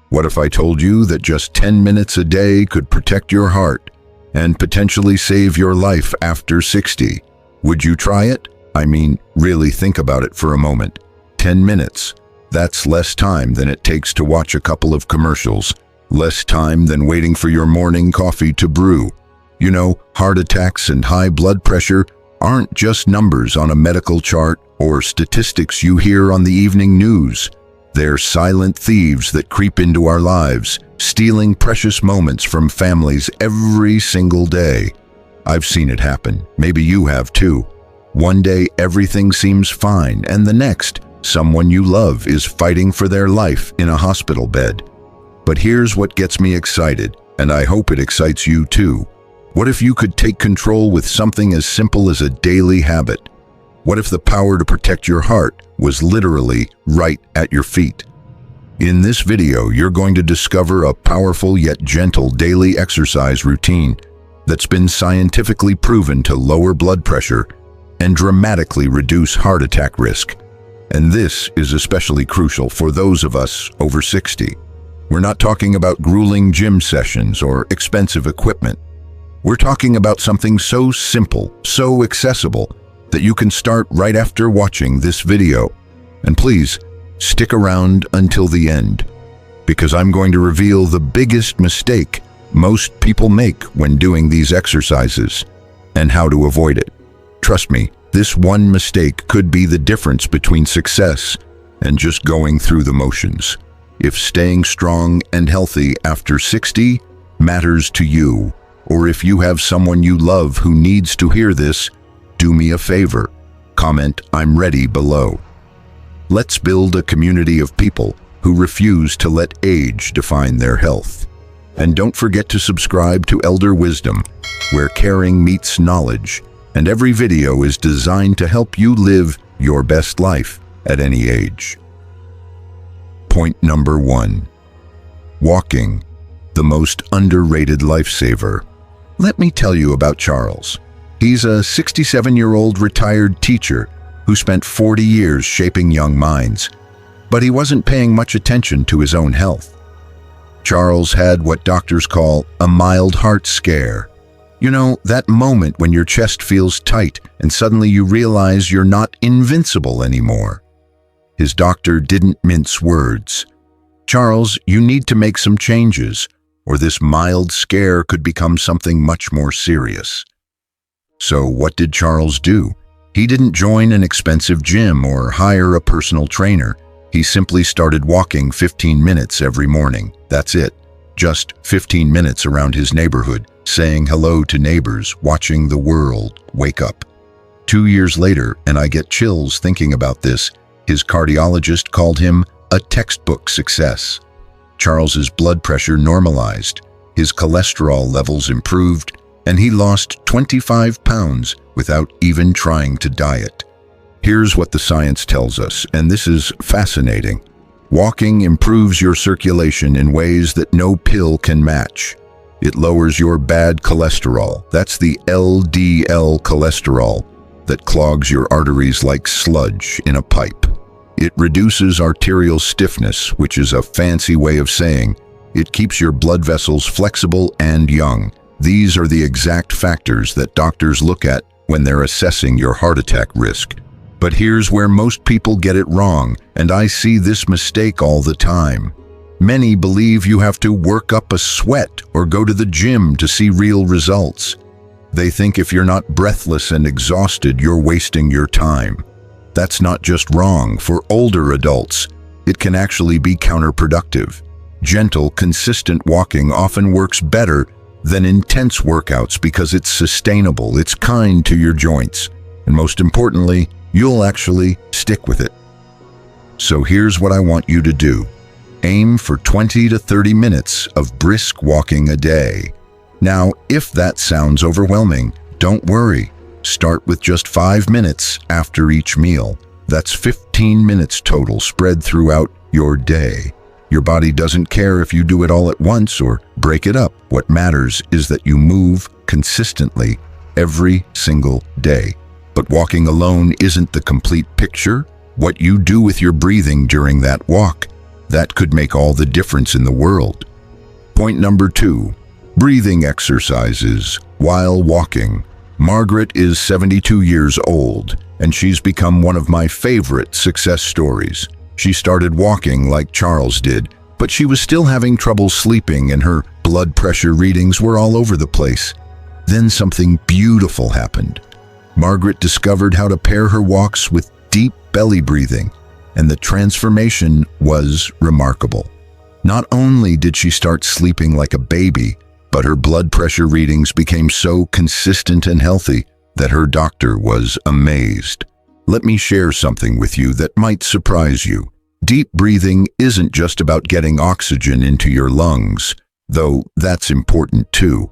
What if I told you that just 10 minutes a day could protect your heart and potentially save your life after 60? Would you try it? I mean, really think about it for a moment. 10 minutes. That's less time than it takes to watch a couple of commercials. Less time than waiting for your morning coffee to brew. You know, heart attacks and high blood pressure aren't just numbers on a medical chart or statistics you hear on the evening news. They're silent thieves that creep into our lives, stealing precious moments from families every single day. I've seen it happen. Maybe you have too. One day everything seems fine, and the next, someone you love is fighting for their life in a hospital bed. But here's what gets me excited, and I hope it excites you too. What if you could take control with something as simple as a daily habit? What if the power to protect your heart was literally right at your feet? In this video, you're going to discover a powerful yet gentle daily exercise routine that's been scientifically proven to lower blood pressure and dramatically reduce heart attack risk. And this is especially crucial for those of us over 60. We're not talking about grueling gym sessions or expensive equipment. We're talking about something so simple, so accessible, that you can start right after watching this video. And please, stick around until the end, because I'm going to reveal the biggest mistake most people make when doing these exercises and how to avoid it. Trust me, this one mistake could be the difference between success and just going through the motions. If staying strong and healthy after 60 matters to you, or if you have someone you love who needs to hear this, do me a favor. Comment "I'm ready" below. Let's build a community of people who refuse to let age define their health. And don't forget to subscribe to Elder Wisdom, where caring meets knowledge, and every video is designed to help you live your best life at any age. Point number 1. Walking, the most underrated lifesaver. Let me tell you about Charles. He's a 67-year-old retired teacher who spent 40 years shaping young minds, but he wasn't paying much attention to his own health. Charles had what doctors call a mild heart scare. You know, that moment when your chest feels tight and suddenly you realize you're not invincible anymore. His doctor didn't mince words. "Charles, you need to make some changes, or this mild scare could become something much more serious." So what did Charles do? He didn't join an expensive gym or hire a personal trainer. He simply started walking 15 minutes every morning. That's it. Just 15 minutes around his neighborhood, saying hello to neighbors, watching the world wake up. 2 years later, and I get chills thinking about this, his cardiologist called him a textbook success. Charles's blood pressure normalized, his cholesterol levels improved, and he lost 25 pounds without even trying to diet. Here's what the science tells us, and this is fascinating. Walking improves your circulation in ways that no pill can match. It lowers your bad cholesterol. That's the LDL cholesterol that clogs your arteries like sludge in a pipe. It reduces arterial stiffness, which is a fancy way of saying it keeps your blood vessels flexible and young. These are the exact factors that doctors look at when they're assessing your heart attack risk. But here's where most people get it wrong, and I see this mistake all the time. Many believe you have to work up a sweat or go to the gym to see real results. They think if you're not breathless and exhausted, you're wasting your time. That's not just wrong. For older adults, it can actually be counterproductive. Gentle, consistent walking often works better than intense workouts because it's sustainable, it's kind to your joints, and most importantly, you'll actually stick with it. So here's what I want you to do. Aim for 20 to 30 minutes of brisk walking a day. Now, if that sounds overwhelming, don't worry. Start with just 5 minutes after each meal. That's 15 minutes total spread throughout your day. Your body doesn't care if you do it all at once or break it up. What matters is that you move consistently every single day. But walking alone isn't the complete picture. What you do with your breathing during that walk That could make all the difference in the world. Point number 2, breathing exercises while walking. Margaret is 72 years old, and she's become one of my favorite success stories. She started walking like Charles did, but she was still having trouble sleeping and her blood pressure readings were all over the place. Then something beautiful happened. Margaret discovered how to pair her walks with deep belly breathing, and the transformation was remarkable. Not only did she start sleeping like a baby, but her blood pressure readings became so consistent and healthy that her doctor was amazed. Let me share something with you that might surprise you. Deep breathing isn't just about getting oxygen into your lungs, though that's important too.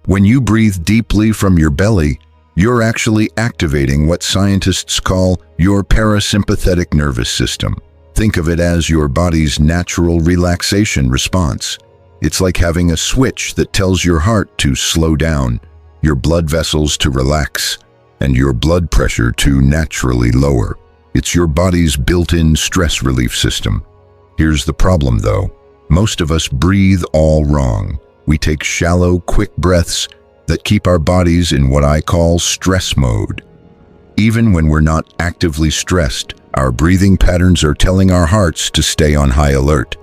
When you breathe deeply from your belly, you're actually activating what scientists call your parasympathetic nervous system. Think of it as your body's natural relaxation response. It's like having a switch that tells your heart to slow down, your blood vessels to relax, and your blood pressure to naturally lower. It's your body's built-in stress relief system. Here's the problem though. Most of us breathe all wrong. We take shallow, quick breaths that keep our bodies in what I call stress mode. Even when we're not actively stressed, our breathing patterns are telling our hearts to stay on high alert.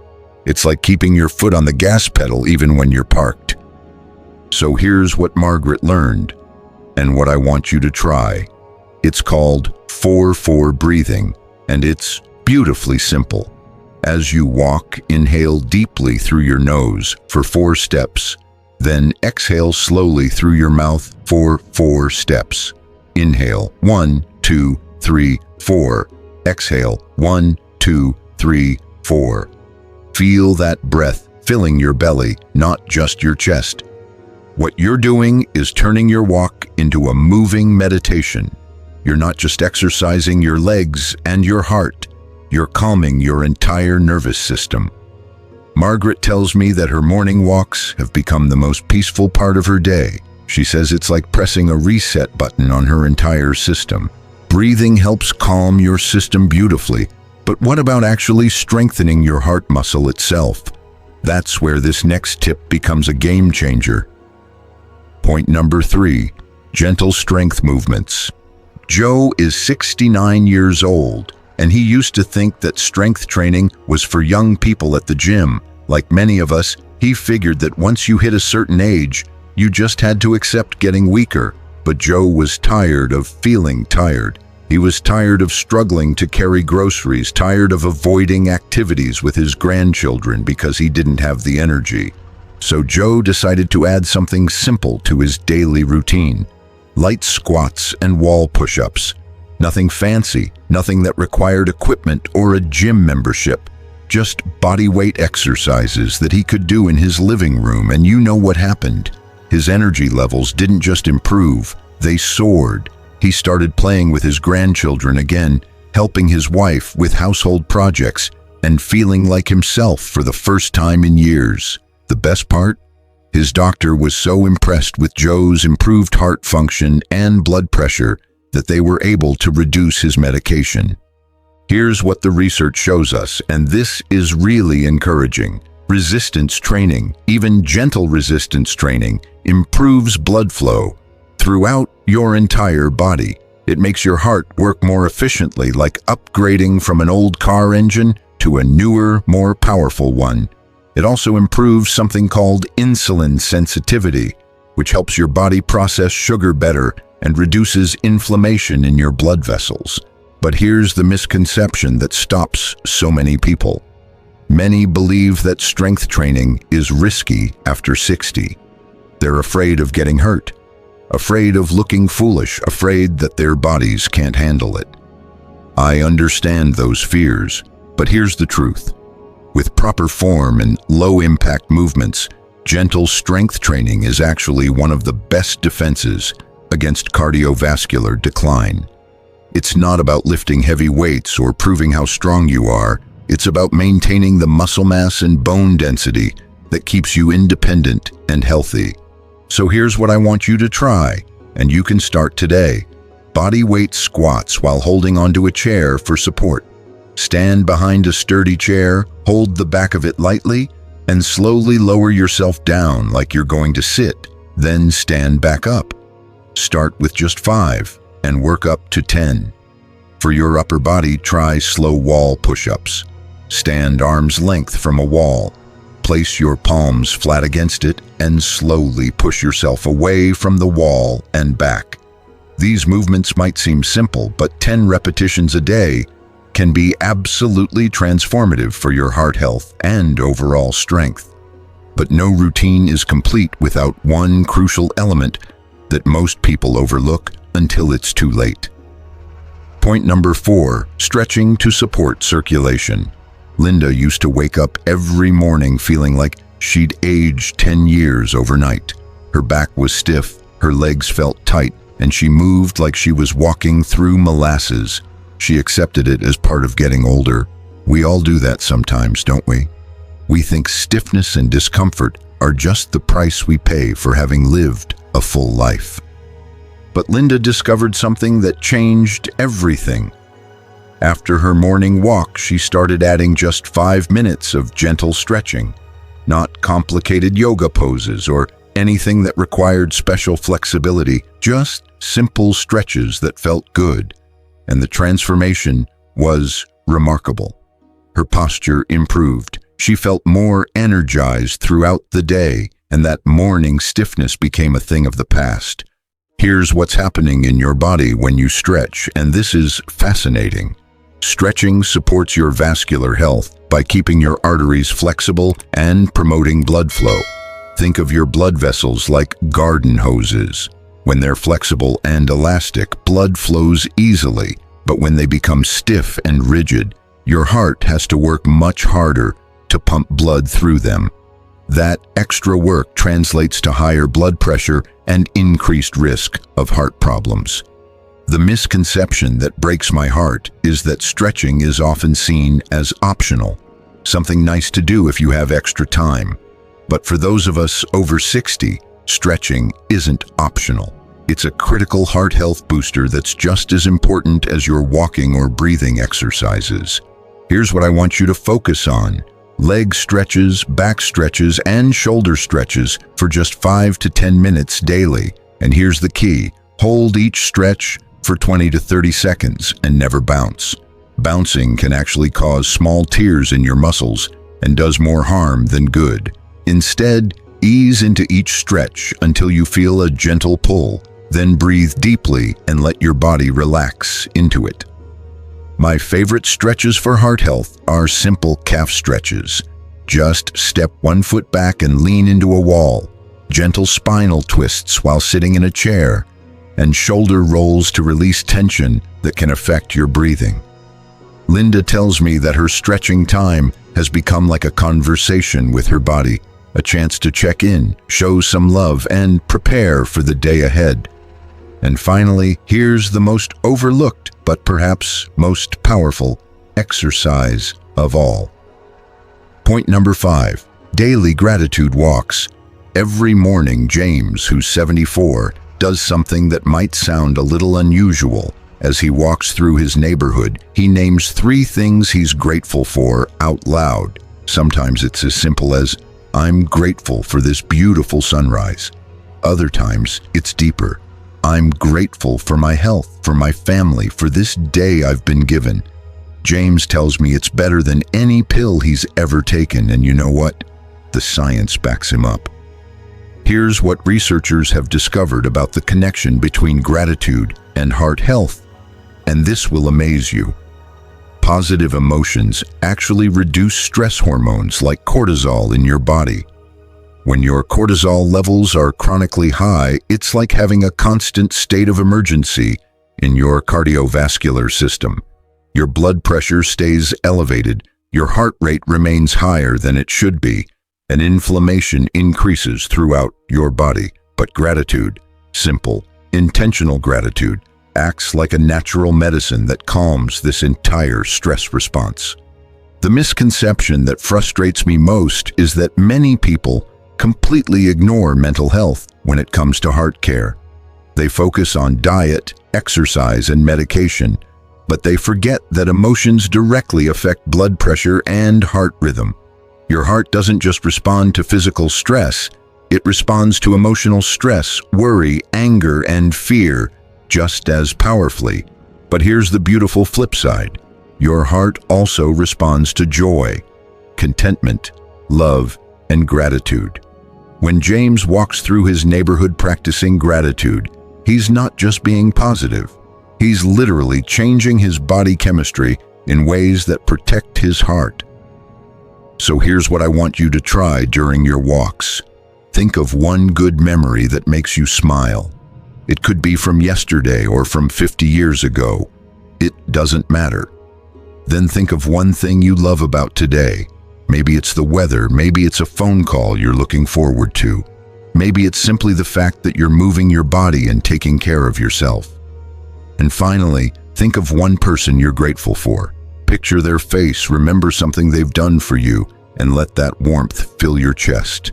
It's like keeping your foot on the gas pedal even when you're parked. So here's what Margaret learned, and what I want you to try. It's called 4-4 breathing, and it's beautifully simple. As you walk, inhale deeply through your nose for 4 steps, then exhale slowly through your mouth for 4 steps. Inhale 1, 2, 3, 4. Exhale 1, 2, 3, 4. Feel that breath filling your belly, not just your chest. What you're doing is turning your walk into a moving meditation. You're not just exercising your legs and your heart, you're calming your entire nervous system. Margaret tells me that her morning walks have become the most peaceful part of her day. She says it's like pressing a reset button on her entire system. Breathing helps calm your system beautifully, but what about actually strengthening your heart muscle itself? That's where this next tip becomes a game changer. Point number 3, gentle strength movements. Joe is 69 years old, and he used to think that strength training was for young people at the gym. Like many of us, he figured that once you hit a certain age, you just had to accept getting weaker. But Joe was tired of feeling tired. He was tired of struggling to carry groceries, tired of avoiding activities with his grandchildren because he didn't have the energy. So Joe decided to add something simple to his daily routine. Light squats and wall push-ups. Nothing fancy, nothing that required equipment or a gym membership. Just body weight exercises that he could do in his living room, and you know what happened. His energy levels didn't just improve, they soared. He started playing with his grandchildren again, helping his wife with household projects, and feeling like himself for the first time in years. The best part? His doctor was so impressed with Joe's improved heart function and blood pressure that they were able to reduce his medication. Here's what the research shows us, and this is really encouraging. Resistance training, even gentle resistance training, improves blood flow throughout your entire body. It makes your heart work more efficiently, like upgrading from an old car engine to a newer, more powerful one. It also improves something called insulin sensitivity, which helps your body process sugar better and reduces inflammation in your blood vessels. But here's the misconception that stops so many people. Many believe that strength training is risky after 60. They're afraid of getting hurt, afraid of looking foolish, afraid that their bodies can't handle it. I understand those fears, but here's the truth. With proper form and low-impact movements, gentle strength training is actually one of the best defenses against cardiovascular decline. It's not about lifting heavy weights or proving how strong you are. It's about maintaining the muscle mass and bone density that keeps you independent and healthy. So here's what I want you to try, and you can start today. Body weight squats while holding onto a chair for support. Stand behind a sturdy chair Hold the back of it lightly and slowly lower yourself down like you're going to sit, then stand back up. Start with just 5 and work up to 10. For your upper body, try slow wall push-ups. Stand arm's length from a wall. Place your palms flat against it and slowly push yourself away from the wall and back. These movements might seem simple, but 10 repetitions a day can be absolutely transformative for your heart health and overall strength. But no routine is complete without one crucial element that most people overlook until it's too late. Point number 4, stretching to support circulation. Linda used to wake up every morning feeling like she'd aged 10 years overnight. Her back was stiff, her legs felt tight, and she moved like she was walking through molasses. She accepted it as part of getting older. We all do that sometimes, don't we? We think stiffness and discomfort are just the price we pay for having lived a full life. But Linda discovered something that changed everything. After her morning walk, she started adding just 5 minutes of gentle stretching, not complicated yoga poses or anything that required special flexibility, just simple stretches that felt good. And the transformation was remarkable. Her posture improved. She felt more energized throughout the day, and that morning stiffness became a thing of the past. Here's what's happening in your body when you stretch, and this is fascinating. Stretching supports your vascular health by keeping your arteries flexible and promoting blood flow. Think of your blood vessels like garden hoses. When they're flexible and elastic, blood flows easily, but when they become stiff and rigid, your heart has to work much harder to pump blood through them. That extra work translates to higher blood pressure and increased risk of heart problems. The misconception that breaks my heart is that stretching is often seen as optional, something nice to do if you have extra time. But for those of us over 60, stretching isn't optional. It's a critical heart health booster that's just as important as your walking or breathing exercises. Here's what I want you to focus on: leg stretches, back stretches, and shoulder stretches for just 5 to 10 minutes daily. And here's the key: hold each stretch for 20 to 30 seconds and never bounce. Bouncing can actually cause small tears in your muscles and does more harm than good. Instead, ease into each stretch until you feel a gentle pull, then breathe deeply and let your body relax into it. My favorite stretches for heart health are simple calf stretches. Just step 1 foot back and lean into a wall, gentle spinal twists while sitting in a chair, and shoulder rolls to release tension that can affect your breathing. Linda tells me that her stretching time has become like a conversation with her body, a chance to check in, show some love, and prepare for the day ahead. And finally, here's the most overlooked, but perhaps most powerful exercise of all. Point number 5, daily gratitude walks. Every morning, James, who's 74, does something that might sound a little unusual. As he walks through his neighborhood, he names 3 things he's grateful for out loud. Sometimes it's as simple as, "I'm grateful for this beautiful sunrise." Other times, it's deeper. "I'm grateful for my health, for my family, for this day I've been given." James tells me it's better than any pill he's ever taken, and you know what? The science backs him up. Here's what researchers have discovered about the connection between gratitude and heart health, and this will amaze you. Positive emotions actually reduce stress hormones like cortisol in your body. When your cortisol levels are chronically high, it's like having a constant state of emergency in your cardiovascular system. Your blood pressure stays elevated, your heart rate remains higher than it should be, and inflammation increases throughout your body. But gratitude, simple, intentional gratitude, acts like a natural medicine that calms this entire stress response. The misconception that frustrates me most is that many people completely ignore mental health when it comes to heart care. They focus on diet, exercise, and medication, but they forget that emotions directly affect blood pressure and heart rhythm. Your heart doesn't just respond to physical stress, it responds to emotional stress, worry, anger, and fear just as powerfully. But here's the beautiful flip side. Your heart also responds to joy, contentment, love, and gratitude. When James walks through his neighborhood practicing gratitude, he's not just being positive. He's literally changing his body chemistry in ways that protect his heart. So here's what I want you to try during your walks. Think of one good memory that makes you smile. It could be from yesterday or from 50 years ago. It doesn't matter. Then think of one thing you love about today. Maybe it's the weather, maybe it's a phone call you're looking forward to. Maybe it's simply the fact that you're moving your body and taking care of yourself. And finally, think of one person you're grateful for. Picture their face, remember something they've done for you, and let that warmth fill your chest.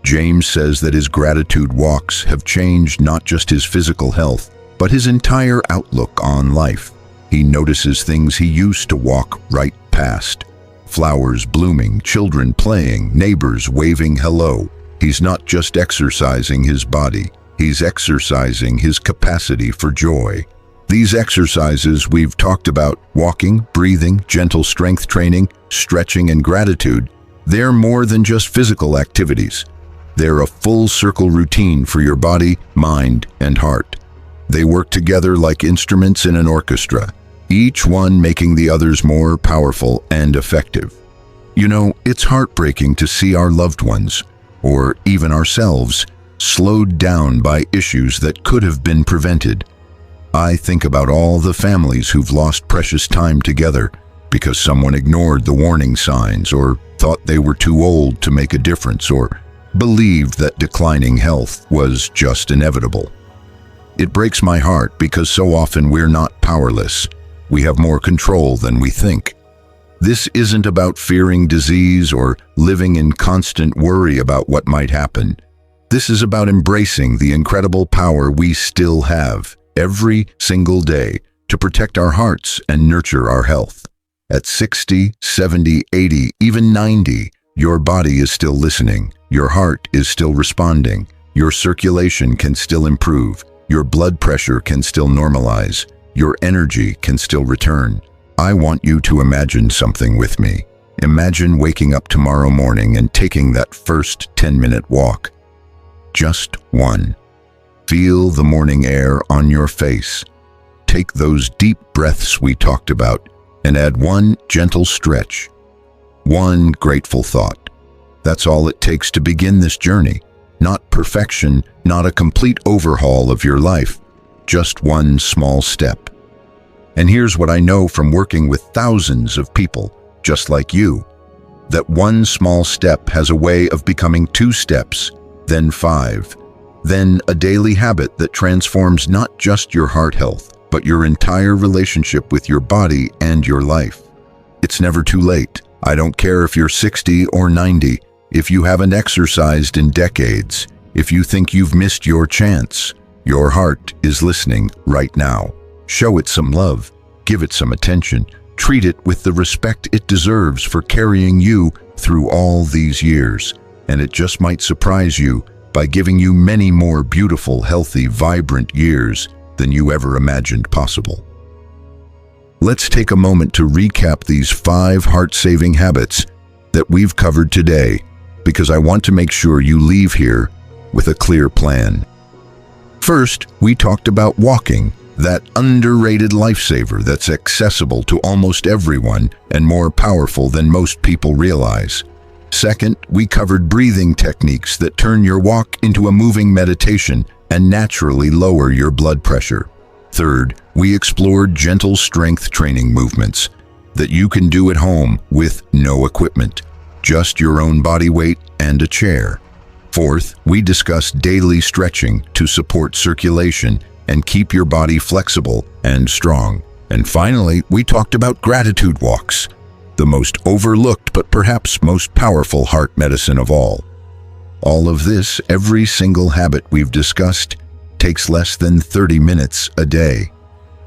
James says that his gratitude walks have changed not just his physical health, but his entire outlook on life. He notices things he used to walk right past. Flowers blooming, children playing, neighbors waving hello. He's not just exercising his body, he's exercising his capacity for joy. These exercises we've talked about, walking, breathing, gentle strength training, stretching, and gratitude, they're more than just physical activities. They're a full circle routine for your body, mind, and heart. They work together like instruments in an orchestra, each one making the others more powerful and effective. You know, it's heartbreaking to see our loved ones, or even ourselves, slowed down by issues that could have been prevented. I think about all the families who've lost precious time together because someone ignored the warning signs or thought they were too old to make a difference or believed that declining health was just inevitable. It breaks my heart because so often we're not powerless. We have more control than we think. This isn't about fearing disease or living in constant worry about what might happen. This is about embracing the incredible power we still have every single day to protect our hearts and nurture our health. At 60, 70, 80, even 90, your body is still listening, your heart is still responding, your circulation can still improve, your blood pressure can still normalize, your energy can still return. I want you to imagine something with me. Imagine waking up tomorrow morning and taking that first 10-minute walk. Just one. Feel the morning air on your face. Take those deep breaths we talked about and add one gentle stretch. One grateful thought. That's all it takes to begin this journey. Not perfection, not a complete overhaul of your life, just one small step. And here's what I know from working with thousands of people, just like you, that one small step has a way of becoming 2 steps, then 5, then a daily habit that transforms not just your heart health, but your entire relationship with your body and your life. It's never too late. I don't care if you're 60 or 90, if you haven't exercised in decades, if you think you've missed your chance. Your heart is listening right now. Show it some love, give it some attention, treat it with the respect it deserves for carrying you through all these years. And it just might surprise you by giving you many more beautiful, healthy, vibrant years than you ever imagined possible. Let's take a moment to recap these 5 heart-saving habits that we've covered today, because I want to make sure you leave here with a clear plan. First, we talked about walking, that underrated lifesaver that's accessible to almost everyone and more powerful than most people realize. Second, we covered breathing techniques that turn your walk into a moving meditation and naturally lower your blood pressure. Third, we explored gentle strength training movements that you can do at home with no equipment, just your own body weight and a chair. Fourth, we discussed daily stretching to support circulation and keep your body flexible and strong. And finally, we talked about gratitude walks, the most overlooked but perhaps most powerful heart medicine of all. All of this, every single habit we've discussed, takes less than 30 minutes a day.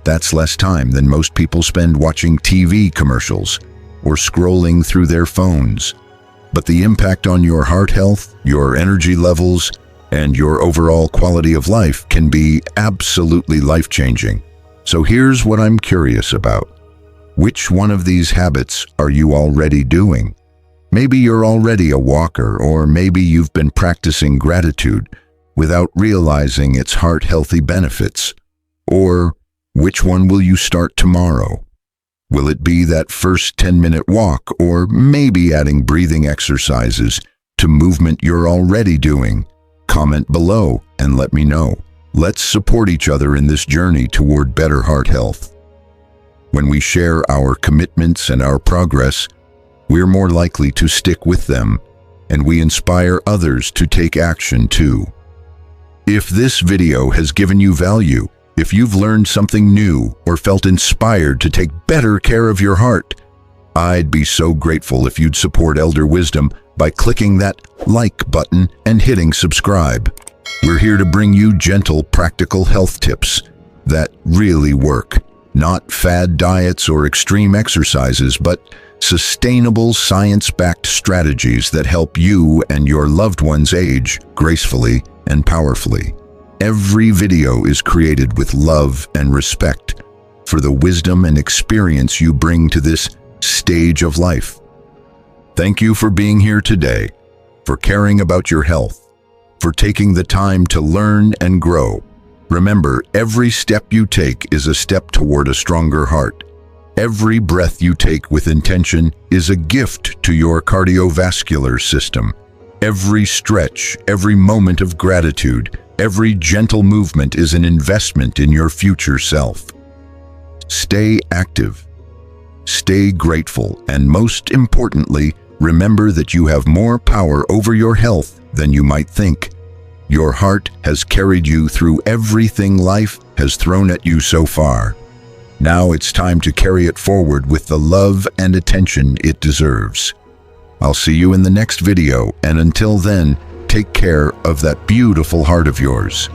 That's less time than most people spend watching TV commercials or scrolling through their phones. But the impact on your heart health, your energy levels, and your overall quality of life can be absolutely life-changing. So here's what I'm curious about. Which one of these habits are you already doing? Maybe you're already a walker, or maybe you've been practicing gratitude without realizing its heart-healthy benefits. Or which one will you start tomorrow? Will it be that first 10-minute walk, or maybe adding breathing exercises to movement you're already doing? Comment below and let me know. Let's support each other in this journey toward better heart health. When we share our commitments and our progress, we're more likely to stick with them, and we inspire others to take action too. If this video has given you value, if you've learned something new or felt inspired to take better care of your heart, I'd be so grateful if you'd support Elder Wisdom by clicking that like button and hitting subscribe. We're here to bring you gentle, practical health tips that really work. Not fad diets or extreme exercises, but sustainable, science-backed strategies that help you and your loved ones age gracefully and powerfully. Every video is created with love and respect for the wisdom and experience you bring to this stage of life. Thank you for being here today, for caring about your health, for taking the time to learn and grow. Remember, every step you take is a step toward a stronger heart. Every breath you take with intention is a gift to your cardiovascular system. Every stretch, every moment of gratitude, every gentle movement is an investment in your future self. Stay active, stay grateful, and most importantly, remember that you have more power over your health than you might think. Your heart has carried you through everything life has thrown at you so far. Now it's time to carry it forward with the love and attention it deserves. I'll see you in the next video, and until then, take care of that beautiful heart of yours.